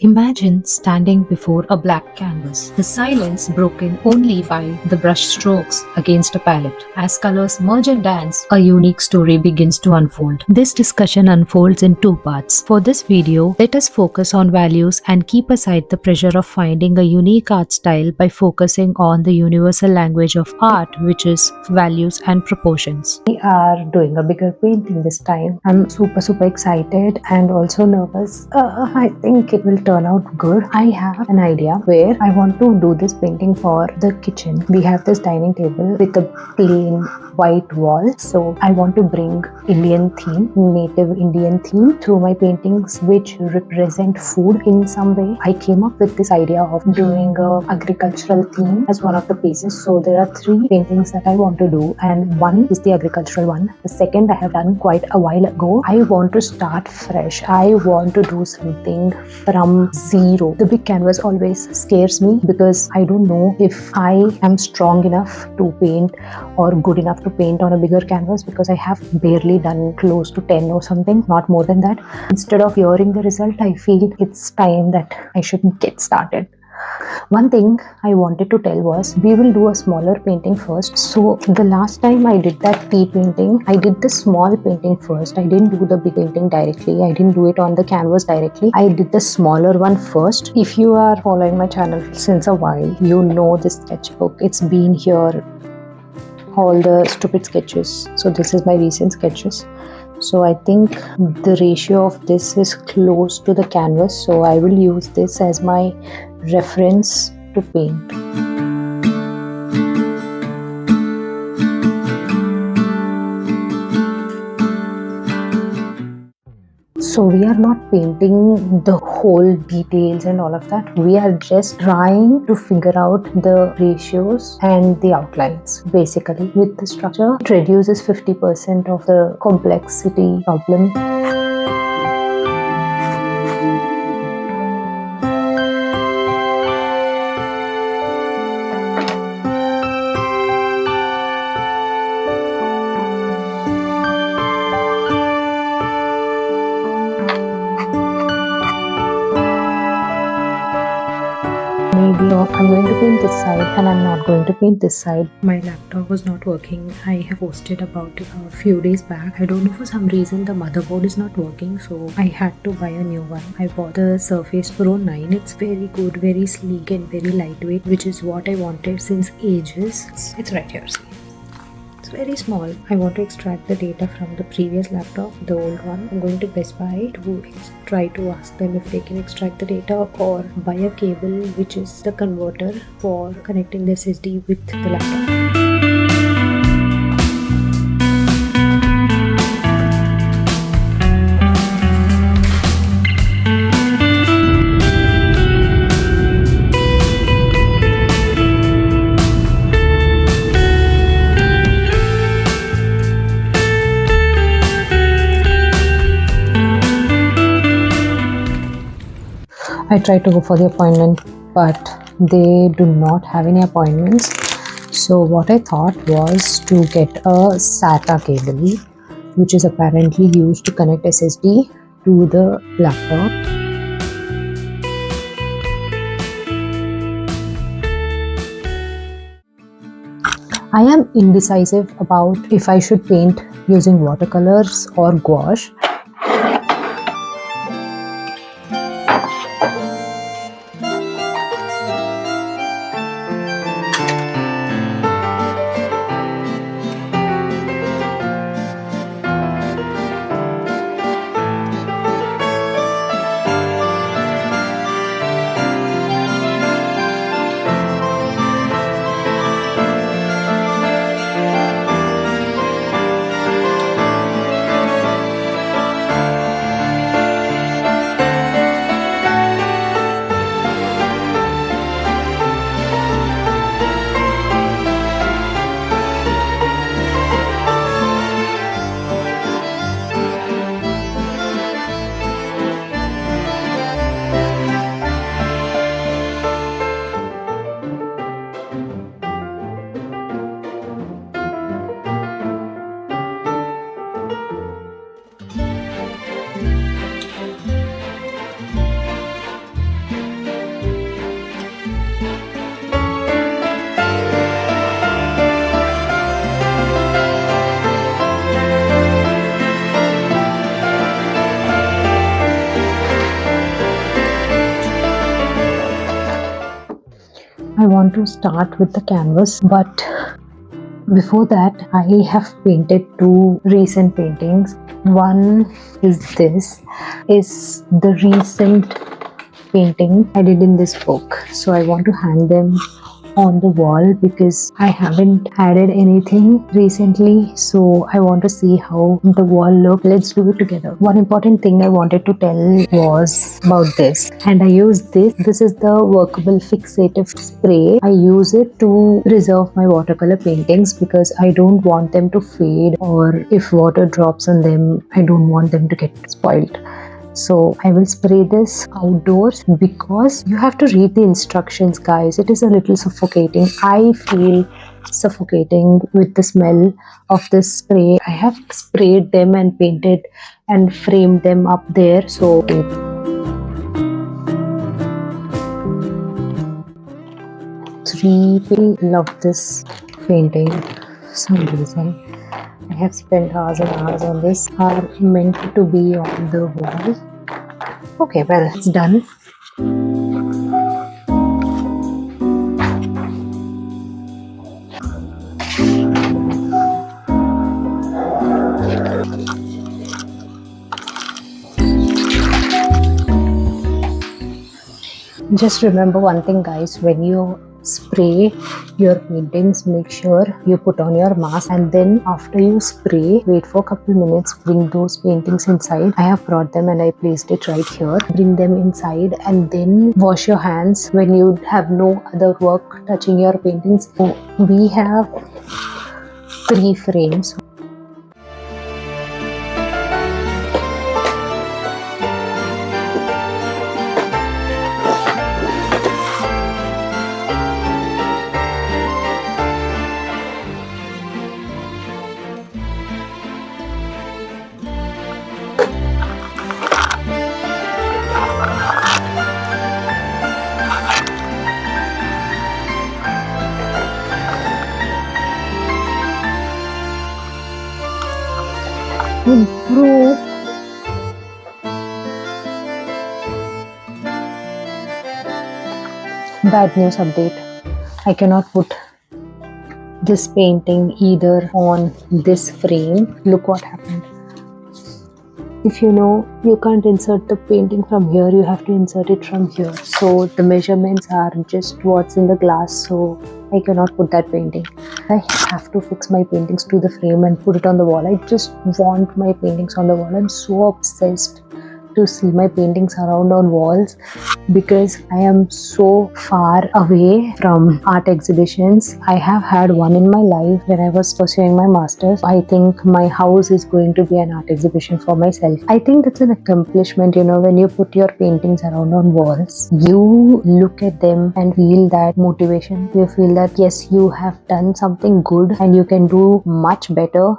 Imagine standing before a black canvas, the silence broken only by the brush strokes against a palette. As colors merge and dance, a unique story begins to unfold. This discussion unfolds in two parts. For this video, let us focus on values and keep aside the pressure of finding a unique art style by focusing on the universal language of art, which is values and proportions. We are doing a bigger painting this time. I'm super excited and also nervous. I think it will turn out good. I have an idea where I want to do this painting for the kitchen. We have this dining table with a plain white wall, so I want to bring Indian theme, native Indian theme through my paintings which represent food in some way. I came up with this idea of doing a agricultural theme as one of the pieces. So there are three paintings that I want to do, and one is the agricultural one. The second I have done quite a while ago. I want to start fresh. I want to do something from zero. The big canvas always scares me because I don't know if I am strong enough to paint or good enough to paint on a bigger canvas, because I have barely done close to 10 or something, not more than that. Instead of hearing the result, I feel it's time that I should get started. One thing I wanted to tell was we will do a smaller painting first. So the last time I did that tea painting, I did the small painting first. I didn't do the big painting directly. I didn't do it on the canvas directly. I did the smaller one first. If you are following my channel since a while, you know this sketchbook. It's been here, all the stupid sketches. So this is my recent sketches. So I think the ratio of this is close to the canvas. So I will use this as my reference to paint. So we are not painting the whole details and all of that. We are just trying to figure out the ratios and the outlines. Basically, with the structure, it reduces 50% of the complexity problem. Maybe I'm going to paint this side and I'm not going to paint this side. My laptop was not working. I have posted about it a few days back. I don't know, for some reason the motherboard is not working, so I had to buy a new one. I bought the Surface Pro 9. It's very good, very sleek and very lightweight, which is what I wanted since ages. It's right here, see. It's very small. I want to extract the data from the previous laptop, the old one. I'm going to Best Buy to try to ask them if they can extract the data or buy a cable, which is the converter for connecting the SSD with the laptop. I tried to go for the appointment, but they do not have any appointments. So what I thought was to get a SATA cable, which is apparently used to connect SSD to the laptop. I am indecisive about if I should paint using watercolors or gouache. I want to start with the canvas, but before that I have painted two recent paintings. One is the recent painting I did in this book. So I want to hang them on the wall because I haven't added anything recently, so I want to see how the wall look. Let's do it together. One important thing I wanted to tell was about this, and I use this is the workable fixative spray. I use it to preserve my watercolor paintings because I don't want them to fade, or if water drops on them I don't want them to get spoiled. So I will spray this outdoors because you have to read the instructions, guys. It is a little suffocating. I feel suffocating with the smell of this spray. I have sprayed them and painted and framed them up there. So really love this painting for some reason. I have spent hours and hours on this. Are meant to be on the wall. Okay, well, it's done. Just remember one thing, guys, when you spray your paintings, make sure you put on your mask, and then after you spray, wait for a couple minutes, bring those paintings inside. I have brought them and I placed it right here. Bring them inside and then wash your hands when you have no other work touching your paintings. So we have 3 frames. Improve. Bad news update. I cannot put this painting either on this frame. Look what happened. If you know, you can't insert the painting from here, you have to insert it from here. So the measurements are just what's in the glass, so I cannot put that painting. I have to fix my paintings to the frame and put it on the wall. I just want my paintings on the wall. I'm so obsessed to see my paintings around on walls because I am so far away from art exhibitions. I have had one in my life when I was pursuing my master's. I think my house is going to be an art exhibition for myself. I think that's an accomplishment, you know, when you put your paintings around on walls, you look at them and feel that motivation. You feel that yes, you have done something good and you can do much better.